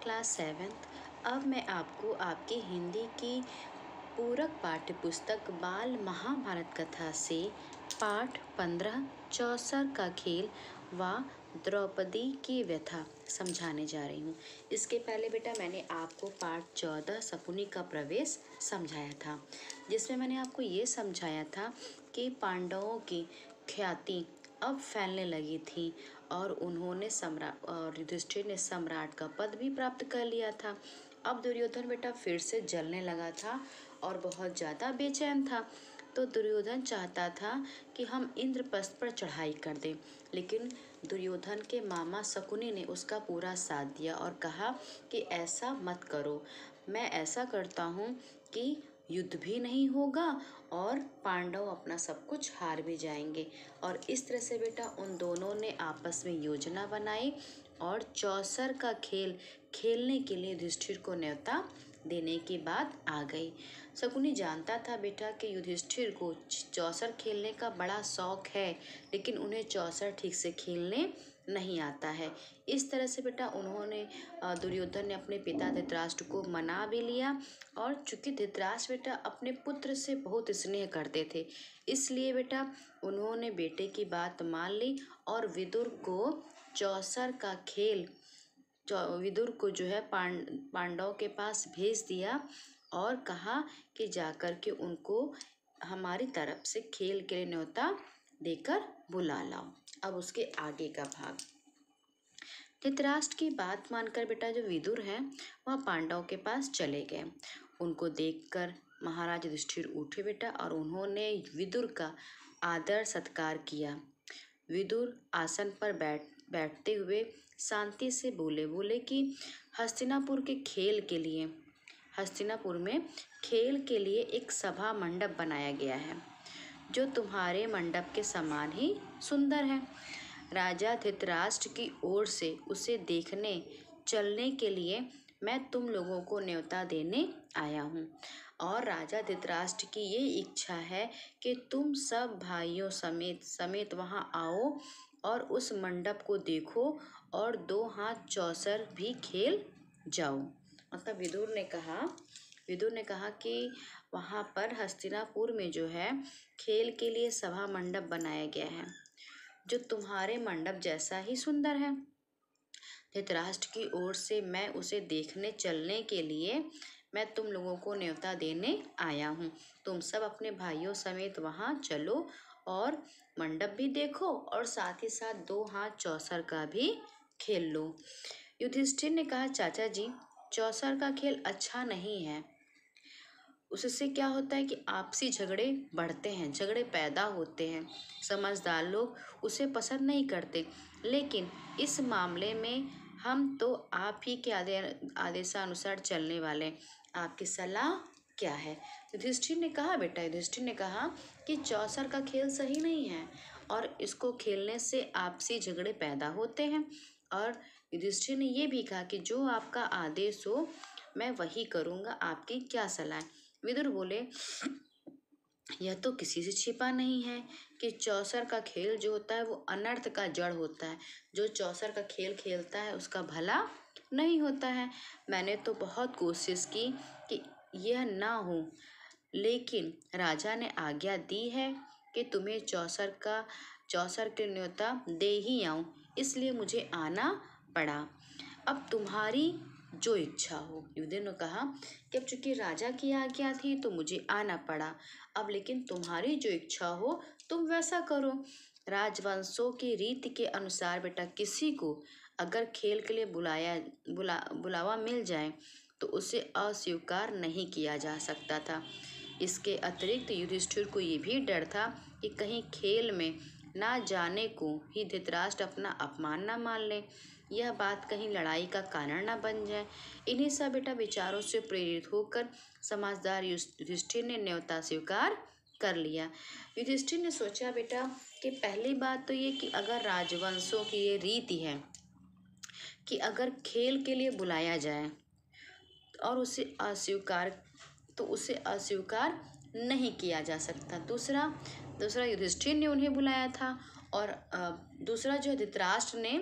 Class seventh. अब मैं आपको आपकी हिंदी की पूरक पाठ्य पुस्तक बाल महाभारत कथा से पाठ 15 चौसर का खेल व द्रौपदी की व्यथा समझाने जा रही हूँ। इसके पहले बेटा मैंने आपको पाठ 14 शकुनी का प्रवेश समझाया था, जिसमें मैंने आपको ये समझाया था कि पांडवों की ख्याति अब फैलने लगी थी और उन्होंने सम्राट और युधिष्ठिर ने सम्राट का पद भी प्राप्त कर लिया था। अब दुर्योधन बेटा फिर से जलने लगा था और बहुत ज़्यादा बेचैन था। तो दुर्योधन चाहता था कि हम इंद्रप्रस्थ पर चढ़ाई कर दें, लेकिन दुर्योधन के मामा शकुनी ने उसका पूरा साथ दिया और कहा कि ऐसा मत करो, मैं ऐसा करता हूँ कि युद्ध भी नहीं होगा और पांडव अपना सब कुछ हार भी जाएंगे। और इस तरह से बेटा उन दोनों ने आपस में योजना बनाई और चौसर का खेल खेलने के लिए युधिष्ठिर को न्योता देने की बात आ गई। शकुनी जानता था बेटा कि युधिष्ठिर को चौसर खेलने का बड़ा शौक है, लेकिन उन्हें चौसर ठीक से खेलने नहीं आता है। इस तरह से बेटा उन्होंने दुर्योधन ने अपने पिता धृतराष्ट्र को मना भी लिया। और चूंकि धृतराष्ट्र बेटा अपने पुत्र से बहुत स्नेह करते थे, इसलिए बेटा उन्होंने बेटे की बात मान ली और विदुर को चौसर का खेल विदुर को जो है पांडव के पास भेज दिया और कहा कि जाकर के उनको हमारी तरफ से खेल के लिए न्योता देकर बुला लाओ। अब उसके आगे का भाग। धृतराष्ट्र की बात मानकर बेटा जो विदुर है वह पांडव के पास चले गए। उनको देखकर महाराज युधिष्ठिर उठे बेटा और उन्होंने विदुर का आदर सत्कार किया। विदुर आसन पर बैठते हुए शांति से बोले कि हस्तिनापुर में खेल के लिए एक सभा मंडप बनाया गया है, जो तुम्हारे मंडप के समान ही सुंदर है। राजा धृतराष्ट्र की ओर से उसे देखने चलने के लिए मैं तुम लोगों को न्योता देने आया हूँ। और राजा धृतराष्ट्र की ये इच्छा है कि तुम सब भाइयों समेत वहाँ आओ और उस मंडप को देखो और 2 हाथ चौसर भी खेल जाओ। मतलब विदुर ने कहा कि वहाँ पर हस्तिनापुर में जो है खेल के लिए सभा मंडप बनाया गया है, जो तुम्हारे मंडप जैसा ही सुंदर है। धृतराष्ट्र की ओर से मैं उसे देखने चलने के लिए मैं तुम लोगों को न्योता देने आया हूँ। तुम सब अपने भाइयों समेत वहाँ चलो और मंडप भी देखो और साथ ही साथ 2 हाथ चौसर का भी खेल लो। युधिष्ठिर ने कहा, चाचा जी, चौसर का खेल अच्छा नहीं है। उससे क्या होता है कि आपसी झगड़े बढ़ते हैं, झगड़े पैदा होते हैं। समझदार लोग उसे पसंद नहीं करते, लेकिन इस मामले में हम तो आप ही के आदेशानुसार चलने वाले। आपकी सलाह क्या है? युधिष्ठिर ने कहा कि चौसर का खेल सही नहीं है और इसको खेलने से आपसी झगड़े पैदा होते हैं। और युधिष्ठिर ने ये भी कहा कि जो आपका आदेश हो मैं वही करूँगा, आपकी क्या सलाह है? विदुर बोले, यह तो किसी से छिपा नहीं है कि चौसर का खेल जो होता है वो अनर्थ का जड़ होता है। जो चौसर का खेल खेलता है उसका भला नहीं होता है। मैंने तो बहुत कोशिश की कि यह ना हो, लेकिन राजा ने आज्ञा दी है कि तुम्हें चौसर की न्योता दे ही आऊं, इसलिए मुझे आना पड़ा। अब तुम्हारी जो इच्छा हो। युधिष्ठिर ने कहा कि अब चूंकि राजा की आज्ञा थी तो मुझे आना पड़ा, अब लेकिन तुम्हारी जो इच्छा हो तुम वैसा करो। राजवंशों की रीति के अनुसार बेटा किसी को अगर खेल के लिए बुलावा मिल जाए तो उसे अस्वीकार नहीं किया जा सकता था। इसके अतिरिक्त युधिष्ठिर को ये भी डर था कि कहीं खेल में ना जाने को ही धृतराष्ट्र अपना अपमान ना मान ले, यह बात कहीं लड़ाई का कारण ना बन जाए। इन्हीं सब बेटा विचारों से प्रेरित होकर समझदार युधिष्ठिर ने न्योता स्वीकार कर लिया। युधिष्ठिर ने सोचा बेटा कि पहली बात तो ये कि अगर राजवंशों की ये रीति है कि अगर खेल के लिए बुलाया जाए और उसे अस्वीकार नहीं किया जा सकता। दूसरा युधिष्ठिर ने उन्हें बुलाया था और दूसरा जो धृतराष्ट्र ने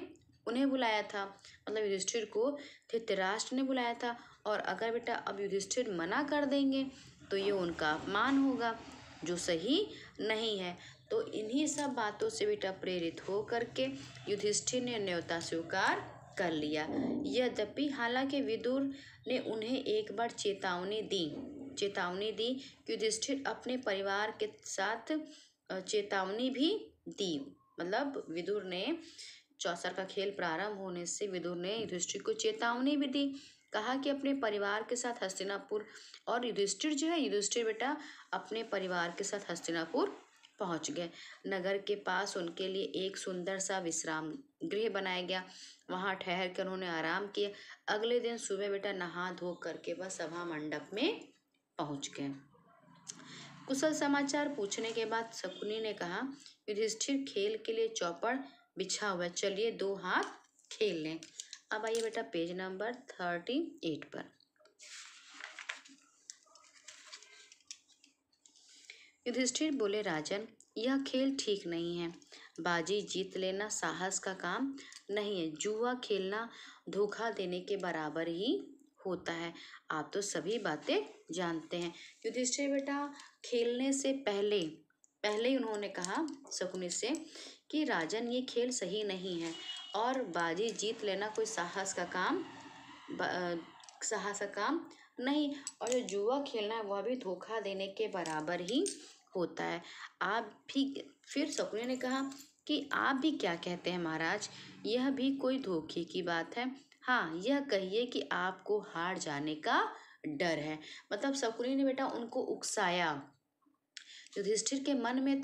उन्हें बुलाया था, मतलब युधिष्ठिर को धृतराष्ट्र ने बुलाया था। और अगर बेटा अब युधिष्ठिर मना कर देंगे तो ये उनका अपमान होगा, जो सही नहीं है। तो इन्हीं सब बातों से बेटा प्रेरित हो करके युधिष्ठिर ने न्योता स्वीकार कर लिया। यद्यपि हालांकि विदुर ने उन्हें एक बार चेतावनी दी कि युधिष्ठिर अपने परिवार के साथ चेतावनी भी दी। मतलब विदुर ने चौसर का खेल प्रारंभ होने से विदुर ने युधिष्ठिर को चेतावनी भी दी, कहा कि अपने परिवार के साथ हस्तिनापुर, और युधिष्ठिर बेटा अपने परिवार के साथ हस्तिनापुर पहुंच गए। नगर के पास उनके लिए एक सुंदर सा विश्राम गृह बनाया गया, वहां ठहर कर उन्होंने आराम किया। अगले दिन सुबह बेटा नहा धो करके वह सभा मंडप में पहुंच गए। कुशल समाचार पूछने के बाद शकुनी ने कहा, युधिष्ठिर खेल के लिए चौपड़ बिछा हुआ है, चलिए 2 हाथ खेल लें। अब आइए बेटा पेज नंबर 38 पर। युधिष्ठिर बोले, राजन, यह खेल ठीक नहीं है। बाजी जीत लेना साहस का काम नहीं है। जुआ खेलना धोखा देने के बराबर ही होता है। आप तो सभी बातें जानते हैं। युधिष्ठिर बेटा खेलने से पहले ही उन्होंने कहा शकुनी से कि राजन, ये खेल सही नहीं है और बाजी जीत लेना कोई साहस का काम नहीं, और जो जुआ खेलना है वह भी धोखा देने के बराबर ही होता है। आप भी फिर शकुनी ने कहा कि आप भी क्या कहते हैं महाराज, यह भी कोई धोखे की बात है। हाँ, यह कहिए कि आपको हार जाने का डर है। मतलब शकुनी ने बेटा उनको उकसाया। युधिष्ठिर के मन में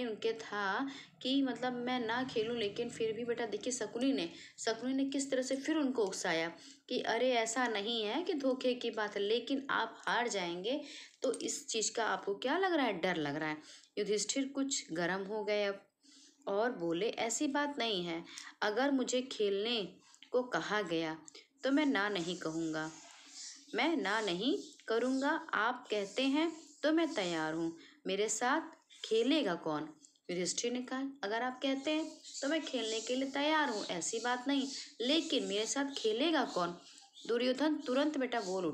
उनके था कि मतलब मैं ना खेलूं, लेकिन फिर भी बेटा देखिए शकुनी ने किस तरह से फिर उनको उकसाया कि अरे ऐसा नहीं है कि धोखे की बात है, लेकिन आप हार जाएंगे तो इस चीज का आपको क्या लग रहा है, डर लग रहा है। युधिष्ठिर कुछ गर्म हो गए अब और बोले, ऐसी बात नहीं है, अगर मुझे खेलने को कहा गया तो मैं ना नहीं कहूँगा, मैं ना नहीं करूँगा। आप कहते हैं तो मैं तैयार हूँ, मेरे साथ खेलेगा कौन? युधिष्ठिर ने कहा, अगर आप कहते हैं तो मैं खेलने के लिए तैयार हूँ, ऐसी बात नहीं, लेकिन मेरे साथ खेलेगा कौन? दुर्योधन तुरंत बोल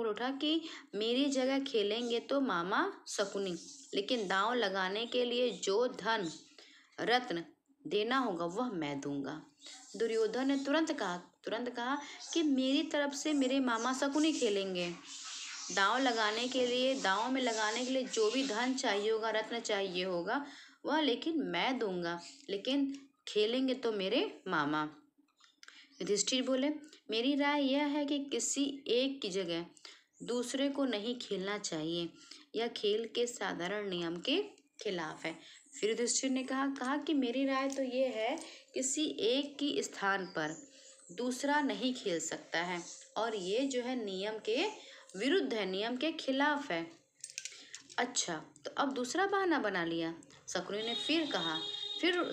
उठा कि मेरी जगह खेलेंगे तो मामा शकुनी, लेकिन दांव लगाने के लिए जो धन रत्न देना होगा वह मैं दूंगा। दुर्योधन ने तुरंत कहा कि मेरी तरफ से मेरे मामा शकुनी खेलेंगे। दांव में लगाने के लिए जो भी धन चाहिए होगा, रत्न चाहिए होगा, वह लेकिन मैं दूंगा, लेकिन खेलेंगे तो मेरे मामा। युधिष्ठिर बोले, मेरी राय यह है कि किसी एक की जगह दूसरे को नहीं खेलना चाहिए, यह खेल के साधारण नियम के खिलाफ है। फिर युधिष्ठिर ने कहा कि मेरी राय तो ये है, किसी एक की स्थान पर दूसरा नहीं खेल सकता है, और ये जो है नियम के विरुद्ध है, नियम के खिलाफ है। अच्छा, तो अब दूसरा बहाना बना लिया, शकुनी ने फिर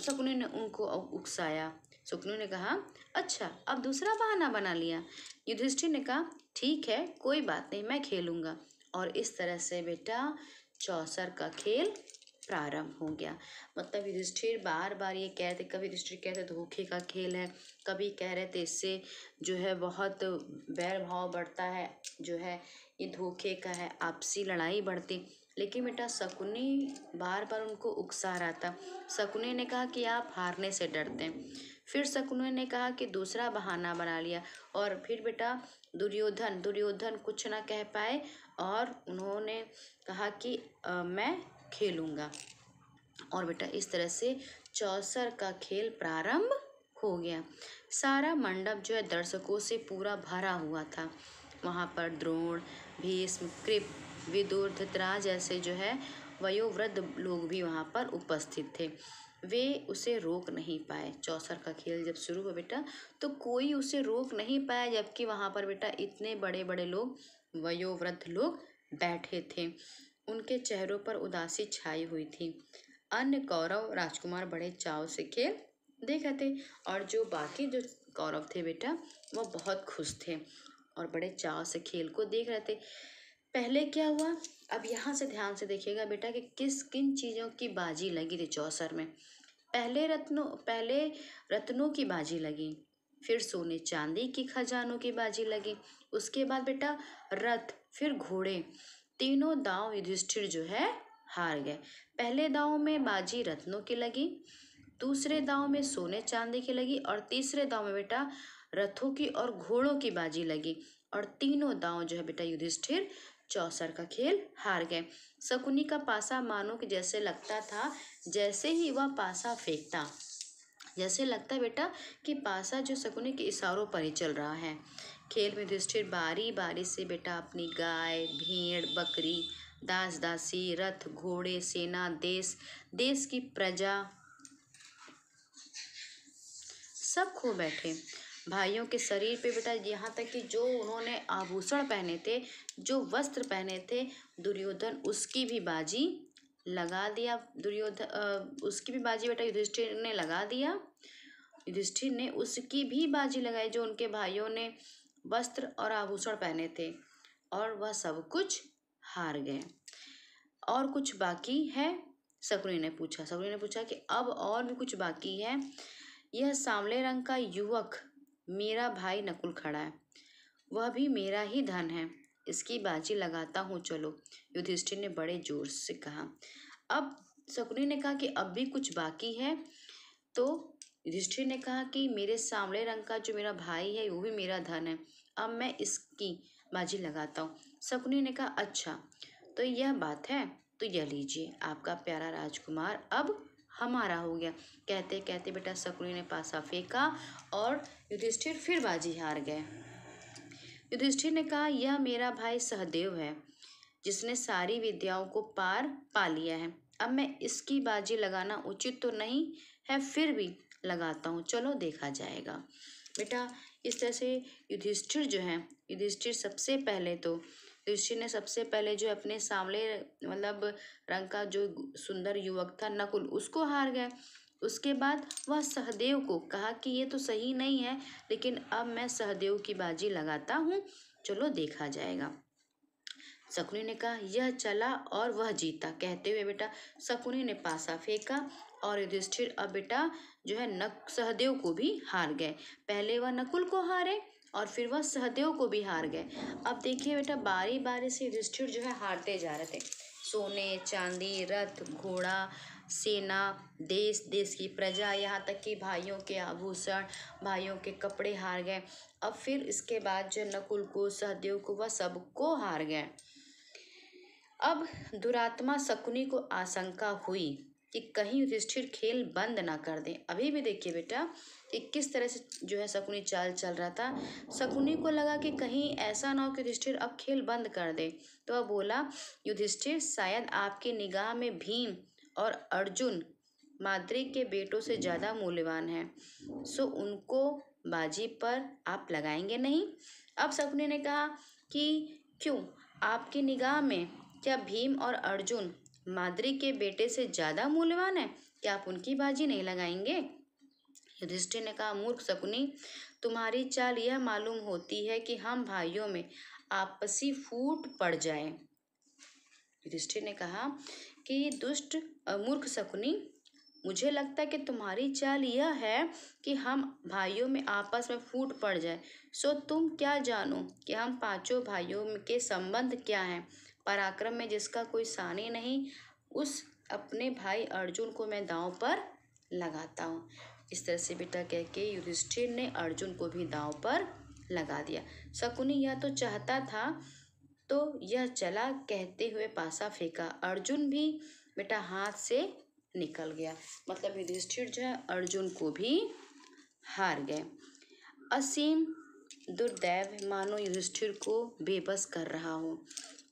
शकुनी ने उनको उकसाया। शकुनी ने कहा, अच्छा, अब दूसरा बहाना बना लिया। युधिष्ठिर ने कहा, ठीक है, कोई बात नहीं, मैं खेलूंगा। और इस तरह से बेटा चौसर का खेल प्रारंभ हो गया। मतलब युधिष्ठिर बार बार ये कहते, कभी युधिष्ठिर कहते धोखे का खेल है, कभी कह रहे थे इससे जो है बहुत बैर भाव बढ़ता है, जो है ये धोखे का है, आपसी लड़ाई बढ़ती। लेकिन बेटा शकुनी बार बार उनको उकसा रहा था। शकुनी ने कहा कि आप हारने से डरते हैं। फिर शकुनी ने कहा कि दूसरा बहाना बना लिया, और फिर बेटा दुर्योधन कुछ ना कह पाए और उन्होंने कहा कि मैं खेलूंगा। और बेटा इस तरह से चौसर का खेल प्रारंभ हो गया। सारा मंडप जो है दर्शकों से पूरा भरा हुआ था। वहाँ पर द्रोण, भीष्म, कृप, विदुर, धृतराज जैसे जो है वयोवृद्ध लोग भी वहाँ पर उपस्थित थे। वे उसे रोक नहीं पाए। चौसर का खेल जब शुरू हुआ बेटा तो कोई उसे रोक नहीं पाया, जबकि वहाँ पर बेटा इतने बड़े बड़े लोग, वयोवृद्ध लोग बैठे थे। उनके चेहरों पर उदासी छाई हुई थी। अन्य कौरव राजकुमार बड़े चाव से खेल देख रहे थे, और जो बाकी जो कौरव थे बेटा वो बहुत खुश थे और बड़े चाव से खेल को देख रहे थे। पहले क्या हुआ, अब यहाँ से ध्यान से देखिएगा बेटा कि किन चीज़ों की बाजी लगी थी चौसर में। पहले रत्नों की बाजी लगी, फिर सोने चांदी की खजानों की बाजी लगी, उसके बाद बेटा रथ, फिर घोड़े। तीनों दांव युधिष्ठिर जो है हार गए। पहले दांव में बाजी रत्नों की लगी, दूसरे दांव में सोने चांदी की लगी, और तीसरे दांव में बेटा रथों की और घोड़ों की बाजी लगी। और तीनों दांव जो है बेटा युधिष्ठिर चौसर का खेल हार गए। शकुनी का पासा मानो कि जैसे लगता था, जैसे ही वह पासा फेंकता, जैसे लगता बेटा कि पासा जो शकुनी के इशारों पर ही चल रहा है। खेल में युधिष्ठिर बारी बारी से बेटा अपनी गाय, भेड़, बकरी, दास दासी, रथ, घोड़े, सेना, देश देश की प्रजा सब खो बैठे। भाइयों के शरीर पे बेटा यहाँ तक कि जो उन्होंने आभूषण पहने थे, जो वस्त्र पहने थे, दुर्योधन उसकी भी बाजी लगा दिया। उसकी भी बाजी बेटा युधिष्ठिर ने लगा दिया। युधिष्ठिर ने उसकी भी बाजी लगाई जो उनके भाइयों ने वस्त्र और आभूषण पहने थे, और वह सब कुछ हार गए। और कुछ बाकी है? शकुनी ने पूछा कि अब और भी कुछ बाकी है। यह सांवले रंग का युवक मेरा भाई नकुल खड़ा है, वह भी मेरा ही धन है, इसकी बाजी लगाता हूँ, चलो, युधिष्ठिर ने बड़े जोर से कहा। अब शकुनी ने कहा कि अब भी कुछ बाकी है। तो युधिष्ठिर ने कहा कि मेरे सांवले रंग का जो मेरा भाई है वो भी मेरा धन है, अब मैं इसकी बाजी लगाता हूँ। शकुनी ने कहा अच्छा, तो यह बात है, तो यह लीजिए, आपका प्यारा राजकुमार अब हमारा हो गया। कहते कहते बेटा शकुनी ने पासा फेंका और युधिष्ठिर फिर बाजी हार गए। युधिष्ठिर ने कहा यह मेरा भाई सहदेव है, जिसने सारी विद्याओं को पार पा लिया है। अब मैं इसकी बाजी लगाना उचित तो नहीं है, फिर भी लगाता हूँ, चलो देखा जाएगा। बेटा इस तरह से युधिष्ठिर ने सबसे पहले जो अपने सांवले मतलब रंग का जो सुंदर युवक था नकुल, उसको हार गए। उसके बाद वह सहदेव को कहा कि ये तो सही नहीं है, लेकिन अब मैं सहदेव की बाजी लगाता हूँ, चलो देखा जाएगा। शकुनी ने कहा यह चला और वह जीता। कहते हुए बेटा शकुनी ने पासा फेंका और युधिष्ठिर अब बेटा जो है सहदेव को भी हार गए। पहले वह नकुल को हारे और फिर वह सहदेव को भी हार गए। अब देखिए बेटा बारी बारी से युधिष्ठिर जो है हारते जा रहे थे। सोने चांदी, रथ, घोड़ा, सेना, देश देश की प्रजा, यहाँ तक कि भाइयों के आभूषण, भाइयों के कपड़े हार गए। अब फिर इसके बाद जो नकुल को, सहदेव को, वह सबको हार गए। अब दुरात्मा शकुनी को आशंका हुई कि कहीं युधिष्ठिर खेल बंद ना कर दे। अभी भी देखिए बेटा कि किस तरह से जो है शकुनी चाल चल रहा था। शकुनी को लगा कि कहीं ऐसा ना हो कि युधिष्ठिर अब खेल बंद कर दे, तो वह बोला युधिष्ठिर शायद आपकी निगाह में भीम और अर्जुन माद्री के बेटों से ज़्यादा मूल्यवान है, सो उनको बाजी पर आप लगाएंगे नहीं। अब शकुनी ने कहा कि क्यों, आपकी निगाह में क्या भीम और अर्जुन माद्री के बेटे से ज्यादा मूल्यवान है? क्या आप उनकी बाजी नहीं लगाएंगे? युधिष्ठिर ने कहा मूर्ख शकुनी, तुम्हारी चाल यह मालूम होती है कि हम भाइयों में आपसी फूट पड़ जाए। युधिष्ठिर ने कहा कि दुष्ट मूर्ख शकुनी, मुझे लगता है कि तुम्हारी चाल यह है कि हम भाइयों में आपस में फूट पड़ जाए। सो तुम क्या जानो कि हम पांचों भाइयों के संबंध क्या हैं। पराक्रम में जिसका कोई सानी नहीं, उस अपने भाई अर्जुन को मैं दांव पर लगाता हूँ। इस तरह से बेटा कह के युधिष्ठिर ने अर्जुन को भी दांव पर लगा दिया। शकुनी यह तो चाहता था, तो यह चला, कहते हुए पासा फेंका। अर्जुन भी बेटा हाथ से निकल गया। मतलब युधिष्ठिर जो है अर्जुन को भी हार गए। असीम दुर्दैव मानो युधिष्ठिर को बेबस कर रहा हो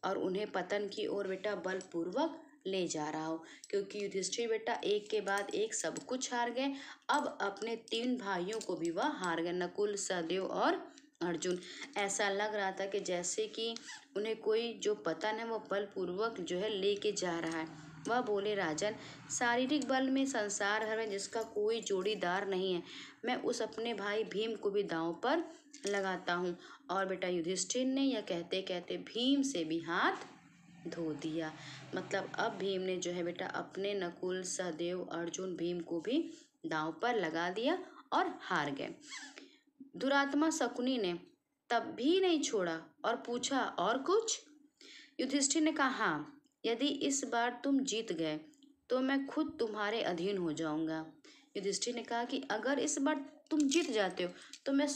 और उन्हें पतन की ओर बेटा बलपूर्वक ले जा रहा हो, क्योंकि युधिष्ठिर बेटा एक के बाद एक सब कुछ हार गए। अब अपने 3 भाइयों को भी वह हार गए, नकुल, सहदेव और अर्जुन। ऐसा लग रहा था कि जैसे कि उन्हें कोई जो पतन है वो बलपूर्वक जो है लेके जा रहा है। वह बोले राजन, शारीरिक बल में संसार भर में जिसका कोई जोड़ीदार नहीं है, मैं उस अपने भाई भीम को भी दांव पर लगाता हूँ। और बेटा युधिष्ठिर ने यह कहते कहते भीम से भी हाथ धो दिया। मतलब अब भीम ने जो है बेटा अपने नकुल, सहदेव, अर्जुन, भीम को भी दांव पर लगा दिया और हार गए। दुरात्मा शकुनी ने तब भी नहीं छोड़ा और पूछा, और कुछ? युधिष्ठिर ने कहा, हाँ, यदि इस बार तुम जीत गए तो मैं खुद तुम्हारे अधीन हो जाऊंगा। युधिष्ठिर ने कहा कि अगर इस बार तुम जीत जाते हो तो मैं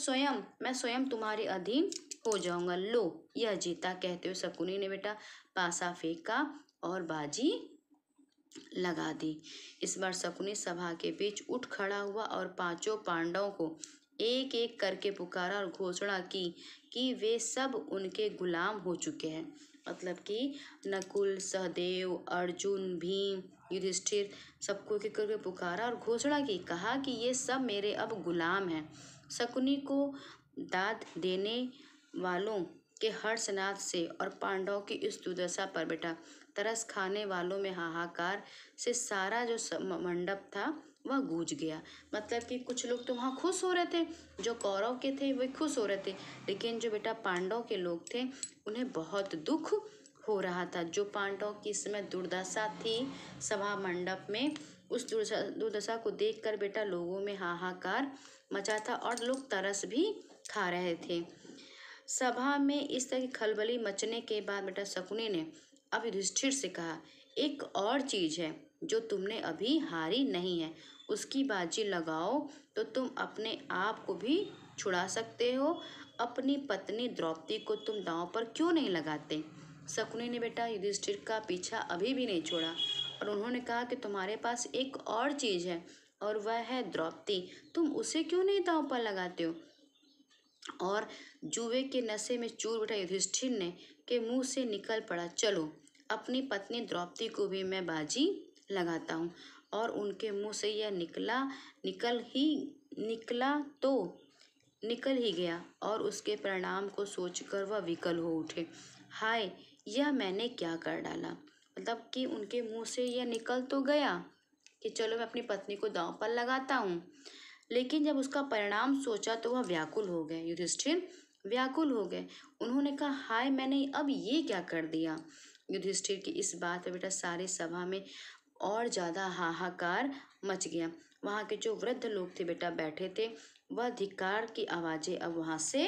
स्वयं तुम्हारे अधीन हो जाऊंगा। लो, यह जीता, कहते हुए शकुनी ने बेटा पासा फेंका और बाजी लगा दी। इस बार शकुनी सभा के बीच उठ खड़ा हुआ और पांचों पांडवों को एक एक करके पुकारा और घोषणा की कि वे सब उनके गुलाम हो चुके हैं। मतलब कि नकुल, सहदेव, अर्जुन, भीम, युधिष्ठिर सबको एक एक करके पुकारा और घोषणा की, कहा कि ये सब मेरे अब गुलाम हैं। शकुनी को दाद देने वालों के हर्षनाद से और पांडवों की इस दुर्दशा पर बेटा तरस खाने वालों में हाहाकार से सारा जो मंडप था वह गूंज गया। मतलब कि कुछ लोग तो वहाँ खुश हो रहे थे, जो कौरव के थे वे खुश हो रहे थे, लेकिन जो बेटा पांडव के लोग थे उन्हें बहुत दुख हो रहा था। जो पांडव की इस समय दुर्दशा थी सभा मंडप में, उस दुर्दशा को देखकर बेटा लोगों में हाहाकार मचा था और लोग तरस भी खा रहे थे। सभा में इस तरह की खलबली मचने के बाद बेटा शकुनी ने अब युधिष्ठिर से कहा, एक और चीज है जो तुमने अभी हारी नहीं है, उसकी बाजी लगाओ तो तुम अपने आप को भी छुड़ा सकते हो। अपनी पत्नी द्रौपदी को तुम दांव पर क्यों नहीं लगाते? शकुनी ने बेटा युधिष्ठिर का पीछा अभी भी नहीं छोड़ा और उन्होंने कहा कि तुम्हारे पास एक और चीज है और वह है द्रौपदी, तुम उसे क्यों नहीं दांव पर लगाते हो? और जुए के नशे में चूर बेटा युधिष्ठिर ने के मुंह से निकल पड़ा, चलो अपनी पत्नी द्रौपदी को भी मैं बाजी लगाता हूँ। और उनके मुंह से यह निकल ही गया और उसके परिणाम को सोचकर वह विकल हो उठे। हाय, यह मैंने क्या कर डाला? मतलब कि उनके मुंह से यह निकल तो गया कि चलो मैं अपनी पत्नी को दांव पर लगाता हूँ, लेकिन जब उसका परिणाम सोचा तो वह व्याकुल हो गए। युधिष्ठिर व्याकुल हो गए। उन्होंने कहा, हाय, मैंने अब ये क्या कर दिया? युधिष्ठिर की इस बात पर बेटा सारी सभा में और ज्यादा हाहाकार मच गया। वहां के जो वृद्ध लोग थे बेटा बैठे थे, वह धिक्कार की आवाजें अब वहां से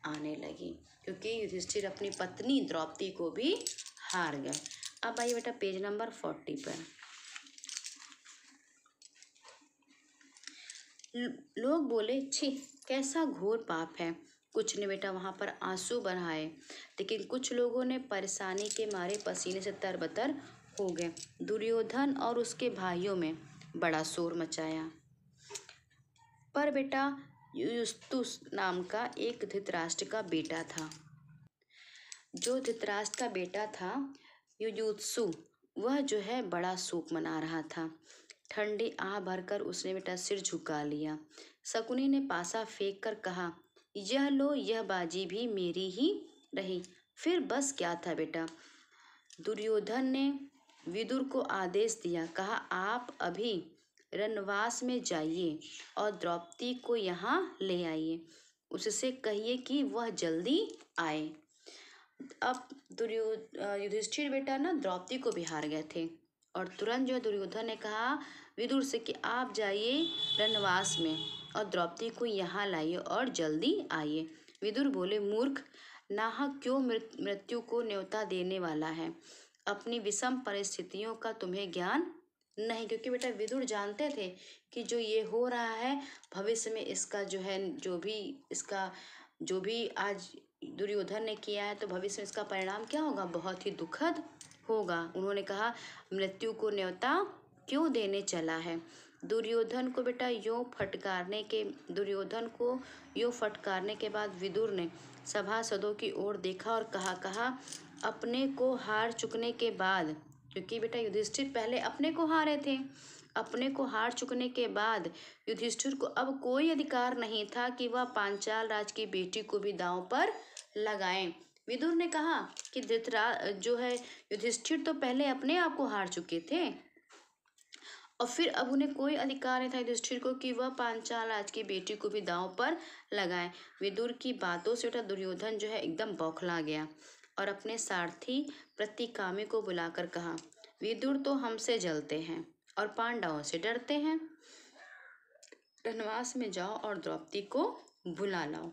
आने लगी, क्योंकि युधिष्ठिर अपनी पत्नी द्रौपदी को भी हार गए। अब आइए बेटा पेज नंबर 40 पर। लोग बोले, छी, कैसा घोर पाप है। कुछ ने बेटा वहां पर आंसू बहाए, लेकिन कुछ लोगों ने परेशानी के मारे पसीने से तरबतर हो गए। दुर्योधन और उसके भाइयों में बड़ा शोर मचाया। पर बेटा युयुत्सु नाम का एक धृतराष्ट्र का बेटा था। जो धृतराष्ट्र का बेटा था युयुत्सु, वह जो है बड़ा शोक मना रहा था। ठंडी आह भरकर उसने बेटा सिर झुका लिया। शकुनी ने पासा फेंक कर कहा, यह लो, यह बाजी भी मेरी ही रही। फिर बस क्या था बेटा? दुर्योधन ने विदुर को आदेश दिया, कहा, आप अभी रनवास में जाइए और द्रौपदी को यहाँ ले आइए। उससे कहिए कि वह जल्दी आए। अब युधिष्ठिर बेटा ना द्रौपदी को भी हार गए थे और तुरंत जो है दुर्योधन ने कहा विदुर से कि आप जाइए रनवास में और द्रौपदी को यहाँ लाइए और जल्दी आइए। विदुर बोले, मूर्ख, नाहक क्यों मृत्यु को न्योता देने वाला है? अपनी विषम परिस्थितियों का तुम्हें ज्ञान नहीं? क्योंकि बेटा विदुर जानते थे कि जो ये हो रहा है भविष्य में इसका जो है जो भी आज दुर्योधन ने किया है तो भविष्य में इसका परिणाम क्या होगा? बहुत ही दुखद होगा। उन्होंने कहा, मृत्यु को न्योता क्यों देने चला है? दुर्योधन को यूं फटकारने के बाद विदुर ने सभासदों की ओर देखा और कहा, अपने को हार चुकने के बाद, क्योंकि बेटा युधिष्ठिर पहले अपने को हारे थे, अपने को हार चुकने के बाद युधिष्ठिर को अब कोई अधिकार नहीं था कि वह पांचाल राज की बेटी को भी दांव पर लगाएं। विदुर ने कहा कि जो है युधिष्ठिर तो पहले अपने आप को हार चुके थे और फिर अब उन्हें कोई अधिकार नहीं था युधिष्ठिर को कि वह पांचाल राज की बेटी को भी दांव पर लगाएं। विदुर की बातों से बेटा दुर्योधन जो है एकदम बौखला गया और अपने सारथी प्रतिकामी को बुलाकर कहा, विदुर तो हमसे जलते हैं और पांडवों से डरते हैं। रनवास में जाओ और द्रौपदी को बुला लाओ।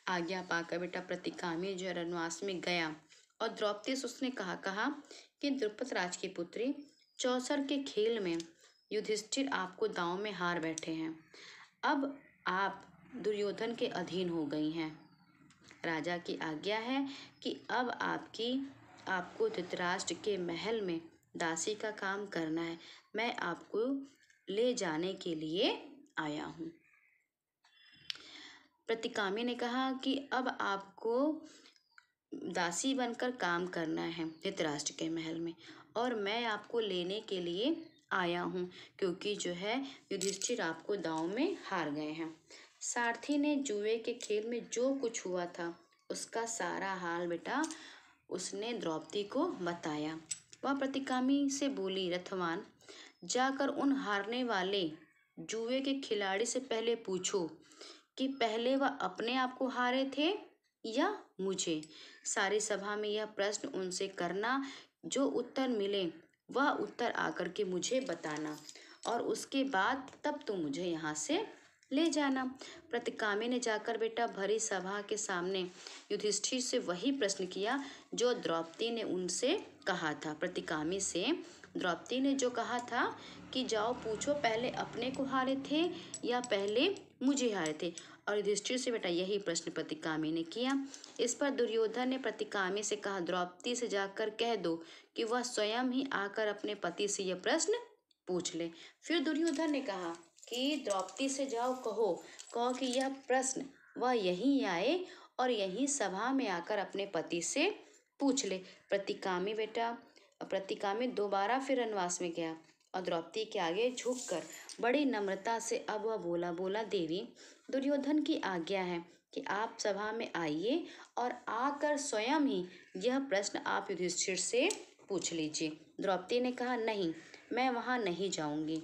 आज्ञा पाकर बेटा प्रतिकामी जो रनवास में गया और द्रौपदी से उसने कहा कि द्रुपद राज की पुत्री, चौसर के खेल में युधिष्ठिर आपको दांव में हार बैठे हैं। अब आप दुर्योधन के अधीन हो गई हैं। राजा की आज्ञा है कि अब आपको धृतराष्ट्र के महल में दासी का काम करना है। मैं आपको ले जाने के लिए आया हूँ। प्रतिकामी ने कहा कि अब आपको दासी बनकर काम करना है धृतराष्ट्र के महल में, और मैं आपको लेने के लिए आया हूँ, क्योंकि जो है युधिष्ठिर आपको दांव में हार गए हैं। सारथी ने जुए के खेल में जो कुछ हुआ था उसका सारा हाल बेटा उसने द्रौपदी को बताया। वह प्रतिकामी से बोली, रथवान, जाकर उन हारने वाले जुए के खिलाड़ी से पहले पूछो कि पहले वह अपने आप को हारे थे या मुझे। सारी सभा में यह प्रश्न उनसे करना, जो उत्तर मिले वह उत्तर आकर के मुझे बताना, और उसके बाद तब तुम मुझे यहाँ से ले जाना। प्रतिकामी ने जाकर बेटा भरी सभा के सामने युधिष्ठिर से वही प्रश्न किया जो द्रौपदी ने उनसे कहा था। प्रतिकामी से द्रौपदी ने जो कहा था कि जाओ पूछो पहले अपने को हारे थे या पहले मुझे हारे थे, और युधिष्ठिर से बेटा यही प्रश्न प्रतिकामी ने किया। इस पर दुर्योधन ने प्रतिकामी से कहा, द्रौपदी से जाकर कह दो कि वह स्वयं ही आकर अपने पति से यह प्रश्न पूछ ले। फिर दुर्योधन ने कहा कि द्रौपदी से जाओ, कहो कि यह प्रश्न वह यहीं आए और यहीं सभा में आकर अपने पति से पूछ ले। प्रतिकामी दोबारा फिर रनवास में गया और द्रौपदी के आगे झुककर बड़ी नम्रता से अब वह बोला, देवी, दुर्योधन की आज्ञा है कि आप सभा में आइए और आकर स्वयं ही यह प्रश्न आप युधिष्ठिर से पूछ लीजिए। द्रौपदी ने कहा, नहीं, मैं वहाँ नहीं जाऊंगी।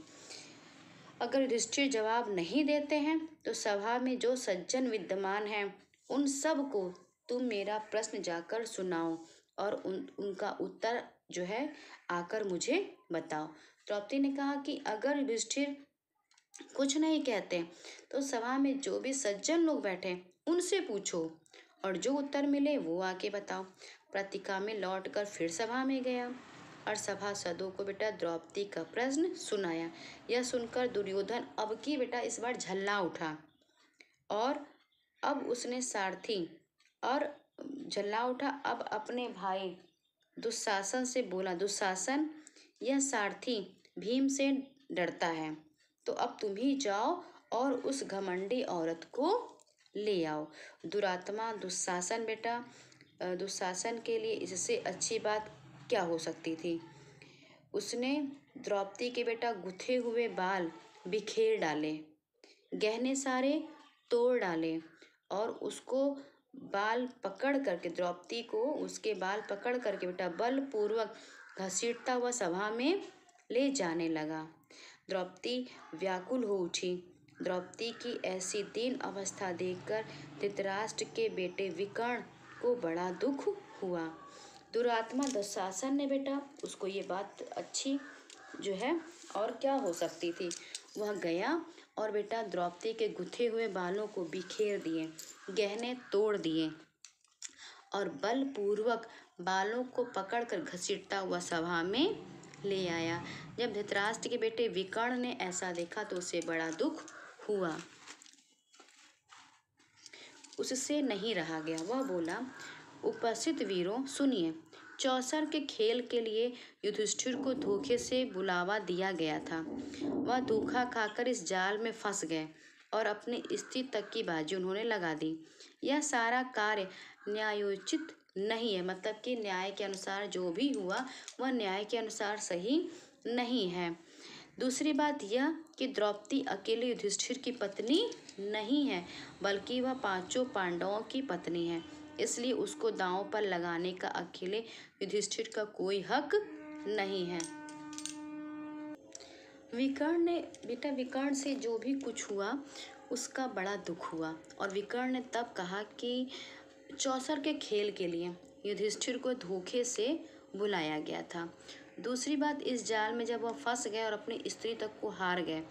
अगर युधिष्ठिर जवाब नहीं देते हैं तो सभा में जो सज्जन विद्यमान हैं उन सब को तुम मेरा प्रश्न जाकर सुनाओ और उनका उत्तर जो है आकर मुझे बताओ। द्रौपदी ने कहा कि अगर युधिष्ठिर कुछ नहीं कहते तो सभा में जो भी सज्जन लोग बैठे उनसे पूछो और जो उत्तर मिले वो आके बताओ। प्रतिकामी लौटकर फिर सभा में गया और सभासदों को बेटा द्रौपदी का प्रश्न सुनाया। यह सुनकर दुर्योधन अब की बेटा इस बार झल्ला उठा और अब उसने सारथी और झल्ला उठा अब अपने भाई दुशासन से बोला, दुशासन, यह सारथी भीमसेन डरता है, तो अब तुम ही जाओ और उस घमंडी औरत को ले आओ। दुरात्मा दुशासन बेटा, दुशासन के लिए इससे अच्छी बात क्या हो सकती थी। उसने द्रौपदी के बेटा गुथे हुए बाल बिखेर डाले, गहने सारे तोड़ डाले और उसको बाल पकड़ करके द्रौपदी को उसके बाल पकड़ करके बेटा बलपूर्वक घसीटता हुआ सभा में ले जाने लगा। द्रौपदी व्याकुल हो उठी। द्रौपदी की ऐसी दीन अवस्था देखकर धृतराष्ट्र के बेटे विकर्ण को बड़ा दुख हुआ। दुरात्मा दुशासन ने बेटा उसको ये बात अच्छी जो है और क्या हो सकती थी, वह गया और बेटा द्रौपदी के गुथे हुए बालों को बिखेर दिए, गहने तोड़ दिए और बलपूर्वक बालों को पकड़कर घसीटता हुआ सभा में ले आया। जब धृतराष्ट्र के बेटे विकर्ण ने ऐसा देखा तो उसे बड़ा दुख हुआ, उससे नहीं रहा गया। वह बोला, उपस्थित वीरों सुनिए, चौसर के खेल के लिए युधिष्ठिर को धोखे से बुलावा दिया गया था। वह धोखा खाकर इस जाल में फंस गए और अपनी स्त्री तक की बाजी उन्होंने लगा दी। यह सारा कार्य न्यायोचित नहीं है, मतलब कि न्याय के अनुसार जो भी हुआ वह न्याय के अनुसार सही नहीं है। दूसरी बात यह कि द्रौपदी अकेले युधिष्ठिर की पत्नी नहीं है, बल्कि वह पांचों पांडवों की पत्नी है, इसलिए उसको दांव पर लगाने का अकेले युधिष्ठिर का कोई हक नहीं है। विकर्ण से जो भी कुछ हुआ उसका बड़ा दुख हुआ और विकर्ण ने तब कहा कि चौसर के खेल के लिए युधिष्ठिर को धोखे से बुलाया गया था। दूसरी बात, इस जाल में जब वह फंस गए और अपनी स्त्री तक को हार गए,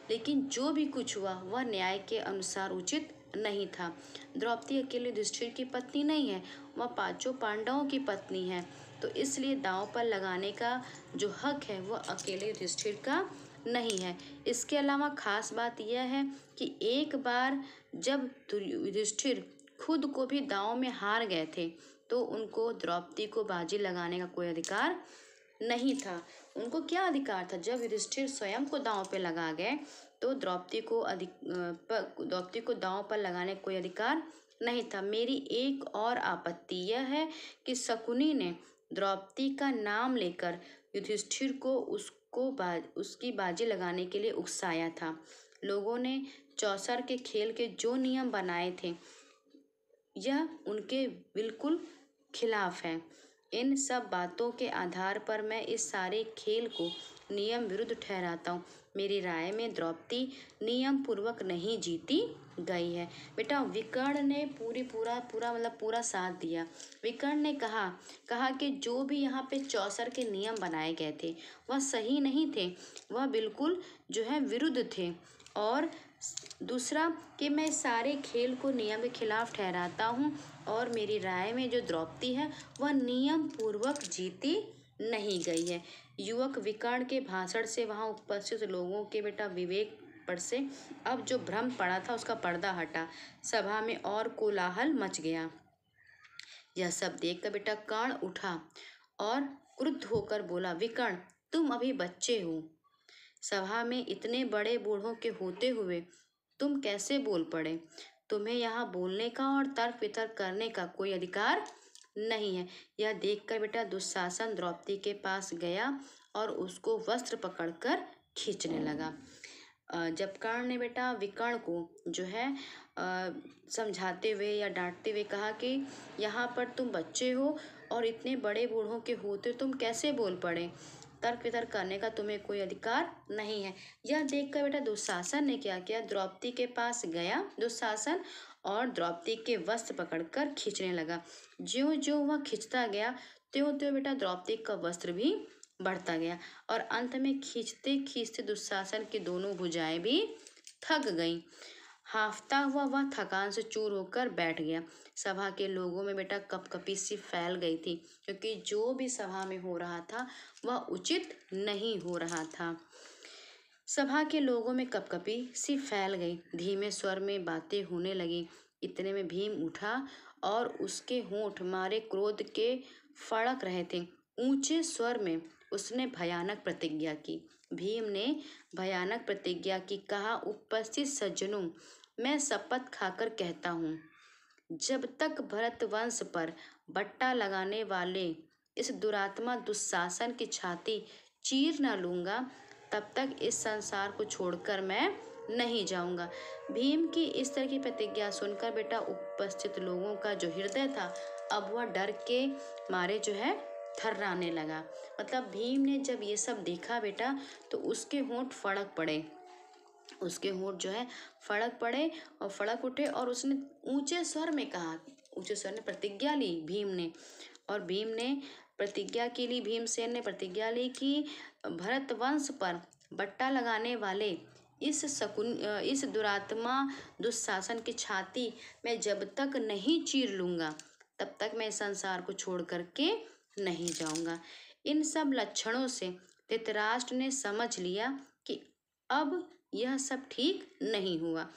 लेकिन जो भी कुछ हुआ वह न्याय के अनुसार उचित नहीं था। द्रौपदी अकेले युधिष्ठिर की पत्नी नहीं है, वह पांचों पांडवों की पत्नी है, तो इसलिए दांव पर लगाने का जो हक है वह अकेले युधिष्ठिर का नहीं है। इसके अलावा खास बात यह है कि एक बार जब युधिष्ठिर खुद को भी दांव में हार गए थे, तो उनको द्रौपदी को बाजी लगाने का कोई अधिकार नहीं था। उनको क्या अधिकार था? जब युधिष्ठिर स्वयं को दांव पे लगा गए, तो द्रौपदी को दांव पर लगाने का कोई अधिकार नहीं था। मेरी एक और आपत्ति यह है कि शकुनी ने द्रौपदी का नाम लेकर युधिष्ठिर को उसकी बाजी लगाने के लिए उकसाया था। लोगों ने चौसर के खेल के जो नियम बनाए थे, यह उनके बिल्कुल खिलाफ है। इन सब बातों के आधार पर मैं इस सारे खेल को नियम विरुद्ध ठहराता हूँ। मेरी राय में द्रौपदी नियम पूर्वक नहीं जीती गई है। बेटा, विकर्ण ने पूरा साथ दिया। विकर्ण ने कहा कि जो भी यहाँ पे चौसर के नियम बनाए गए थे वह सही नहीं थे, वह बिल्कुल जो है विरुद्ध थे। और दूसरा कि मैं सारे खेल को नियम के खिलाफ ठहराता हूँ, और मेरी राय में जो द्रौपदी है वह नियम पूर्वक जीती नहीं गई है। युवक विकर्ण के भाषण से वहाँ उपस्थित लोगों के बेटा विवेक पर से अब जो भ्रम पड़ा था उसका पर्दा हटा। सभा में और कोलाहल मच गया। यह सब देखकर बेटा कर्ण उठा और क्रुद्ध होकर बोला, विकर्ण, तुम अभी बच्चे हो। सभा में इतने बड़े बूढ़ों के होते हुए तुम कैसे बोल पड़े? तुम्हें यहाँ बोलने का और तर्क वितर्क करने का कोई अधिकार नहीं है। यह देखकर बेटा दुशासन द्रौपदी के पास गया और उसको वस्त्र पकड़कर खींचने लगा। जब कर्ण ने बेटा विकर्ण को जो है समझाते हुए या डांटते हुए कहा कि यहाँ पर तुम बच्चे हो और इतने बड़े बूढ़ों के होते तुम कैसे बोल पड़े, तर्क वितर्क करने का तुम्हें कोई अधिकार नहीं है। यह देखकर बेटा दुशासन ने क्या किया, द्रौपदी के पास गया दुशासन और द्रौपदी के वस्त्र पकड़कर खींचने लगा। ज्यों ज्यों वह खींचता गया त्यों त्यों बेटा द्रौपदी का वस्त्र भी बढ़ता गया और अंत में खींचते खींचते दुशासन की दोनों भुजाएं भी थक गईं। हांफता हुआ वह थकान से चूर होकर बैठ गया। सभा के लोगों में बेटा कपकपी सी फैल गई थी, क्योंकि जो भी सभा में हो रहा था वह उचित नहीं हो रहा था। सभा के लोगों में कपकपी सी फैल गई, धीमे स्वर में बातें होने लगी। इतने में भीम उठा और उसके होंठ मारे क्रोध के फड़क रहे थे। ऊंचे स्वर में उसने भयानक प्रतिज्ञा की। भीम ने भयानक प्रतिज्ञा की, कहा, उपस्थित सज्जनों, मैं शपथ खाकर कहता हूँ, जब तक भरत वंश पर बट्टा लगाने वाले इस दुरात्मा दुशासन की छाती चीर न लूंगा, तब तक इस संसार को छोड़कर मैं नहीं जाऊंगा। भीम की इस तरह की प्रतिज्ञा सुनकर बेटा उपस्थित लोगों का जो हृदय था अब वह डर के मारे जो है थर्राने लगा। मतलब भीम ने जब ये सब देखा बेटा तो उसके होंठ फड़क पड़े, उसके होंठ जो है फड़क पड़े और फड़क उठे और उसने ऊंचे स्वर में कहा, ऊंचे स्वर ने प्रतिज्ञा ली भीम ने, और भीम ने प्रतिज्ञा के लिए भीमसेन ने प्रतिज्ञा ली कि भरत वंश पर बट्टा लगाने वाले इस दुरात्मा दुशासन की छाती मैं जब तक नहीं चीर लूंगा तब तक मैं संसार को छोड़ करके नहीं जाऊंगा। इन सब लक्षणों से धृतराष्ट्र ने समझ लिया कि अब यह सब ठीक नहीं हुआ।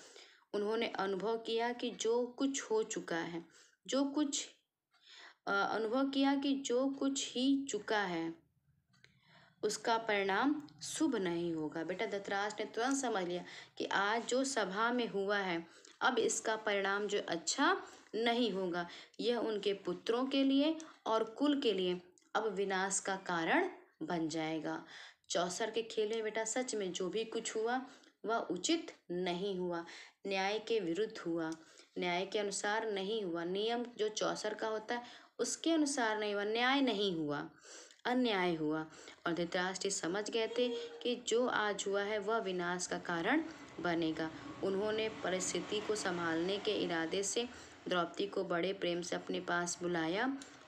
उन्होंने अनुभव किया कि जो कुछ ही चुका है उसका परिणाम शुभ नहीं होगा। बेटा धृतराष्ट्र ने तुरंत समझ लिया कि आज जो सभा में हुआ है अब इसका परिणाम जो अच्छा नहीं होगा, यह उनके पुत्रों के लिए और कुल के लिए अब विनाश का कारण बन जाएगा। चौसर के खेल में बेटा सच में जो भी कुछ हुआ वह उचित नहीं हुआ, न्याय के विरुद्ध हुआ, न्याय के अनुसार नहीं हुआ। नियम जो चौसर का होता है उसके अनुसार नहीं हुआ, न्याय नहीं हुआ, अन्याय हुआ। और धृतराष्ट्र समझ गए थे कि जो आज हुआ है वह विनाश का कारण बनेगा। उन्होंने परिस्थिति को संभालने के इरादे से द्रौपदी को बड़े प्रेम से अपने पास बुलाया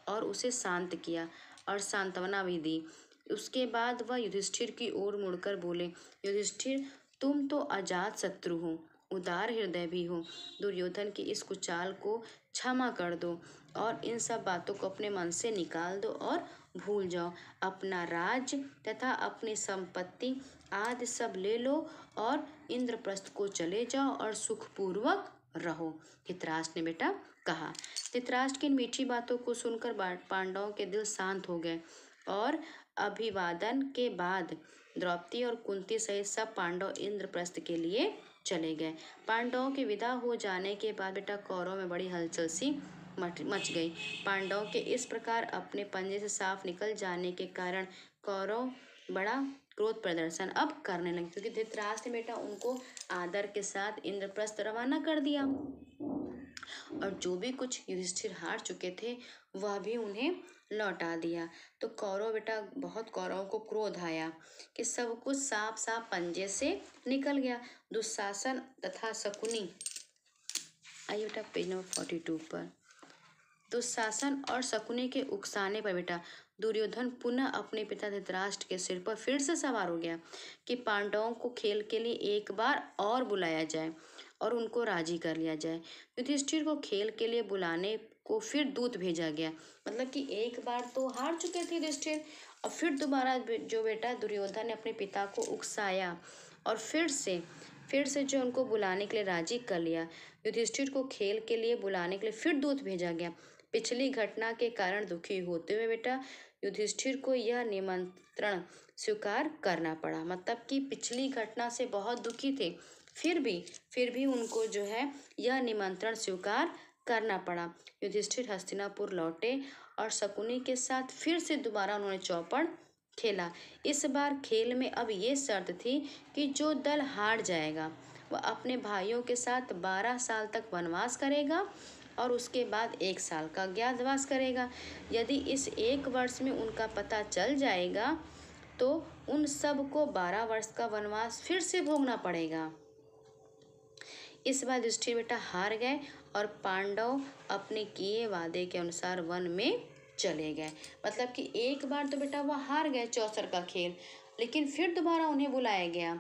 और उसे शांत किया और सांत्वना भी दी। उसके बाद वह युधिष्ठिर की ओर मुड़कर बोले, युधिष्ठिर, तुम तो अजात शत्रु हो, उदार हृदय भी हो। दुर्योधन की इस कुचाल को क्षमा कर दो और इन सब बातों को अपने मन से निकाल दो और भूल जाओ। अपना राज्य तथा अपनी संपत्ति आदि सब ले लो और इंद्रप्रस्थ को चले जाओ और सुखपूर्वक रहो। धृतराष्ट्र ने बेटा कहा। धृतराष्ट्र की इन मीठी बातों को सुनकर पांडवों के दिल शांत हो गए और अभिवादन के बाद द्रौपदी और कुंती सहित सब पांडव इंद्रप्रस्थ के लिए चले गए। पांडवों के विदा हो जाने के बाद बेटा कौरवों में बड़ी हलचल सी मच गई। पांडवों के इस प्रकार अपने पंजे से साफ निकल जाने के कारण कौरव बड़ा क्रोध प्रदर्शन अब करने लगे, क्योंकि धृतराष्ट्र ने बेटा उनको आदर के साथ इंद्रप्रस्थ रवाना कर दिया और जो भी कुछ युधिष्ठिर हार चुके थे वह भी उन्हें लौटा दिया। तो कौरवों को क्रोध आया कि सब कुछ साफ साफ पंजे से निकल गया। दुशासन तथा शकुनी, आइए बेटा पेज नंबर 42 पर। दुशासन और शकुनी के उकसाने पर बेटा दुर्योधन पुनः अपने पिता धृतराष्ट्र के सिर पर फिर से सवार हो गया कि पांडवों को खेल के लिए एक बार और बुलाया जाए और उनको राजी कर लिया जाए। युधिष्ठिर को खेल के लिए बुलाने को फिर दूत भेजा गया, मतलब कि एक बार तो हार चुके थे युधिष्ठिर और फिर दोबारा जो बेटा दुर्योधन ने अपने पिता को उकसाया और फिर से जो उनको बुलाने के लिए राजी कर लिया। युधिष्ठिर को खेल के लिए बुलाने के लिए फिर दूत भेजा गया। पिछली घटना के कारण दुखी होते हुए बेटा युधिष्ठिर को यह निमंत्रण स्वीकार करना पड़ा, मतलब कि पिछली घटना से बहुत दुखी थे, फिर भी उनको जो है यह निमंत्रण स्वीकार करना पड़ा। युधिष्ठिर हस्तिनापुर लौटे और शकुनी के साथ फिर से दोबारा उन्होंने चौपड़ खेला। इस बार खेल में अब ये शर्त थी कि जो दल हार जाएगा वह अपने भाइयों के साथ 12 साल तक वनवास करेगा और उसके बाद 1 साल का अज्ञातवास करेगा। यदि इस 1 वर्ष में उनका पता चल जाएगा तो उन सब को 12 वर्ष का वनवास फिर से भोगना पड़ेगा। इस बार युधिष्ठिर बेटा हार गए और पांडव अपने किए वादे के अनुसार वन में चले गए। मतलब कि एक बार तो बेटा वह हार गए चौसर का खेल, लेकिन फिर दोबारा उन्हें बुलाया गया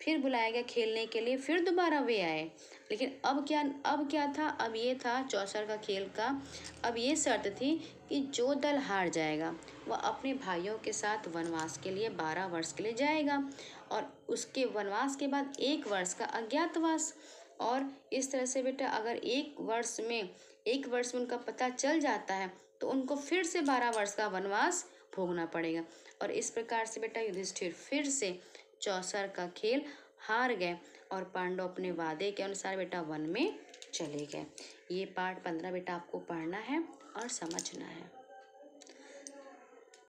खेलने के लिए, फिर दोबारा वे आए। लेकिन अब क्या था, अब ये था चौसर का खेल का, अब ये शर्त थी कि जो दल हार जाएगा वह अपने भाइयों के साथ वनवास के लिए 12 वर्ष के लिए जाएगा और उसके वनवास के बाद 1 वर्ष का अज्ञातवास। और इस तरह से बेटा अगर 1 वर्ष में उनका पता चल जाता है तो उनको फिर से 12 वर्ष का वनवास भोगना पड़ेगा। और इस प्रकार से बेटा युधिष्ठिर फिर से चौसर का खेल हार गए और पांडव अपने वादे के अनुसार बेटा वन में चले गए। ये पाठ 15 बेटा आपको पढ़ना है और समझना है।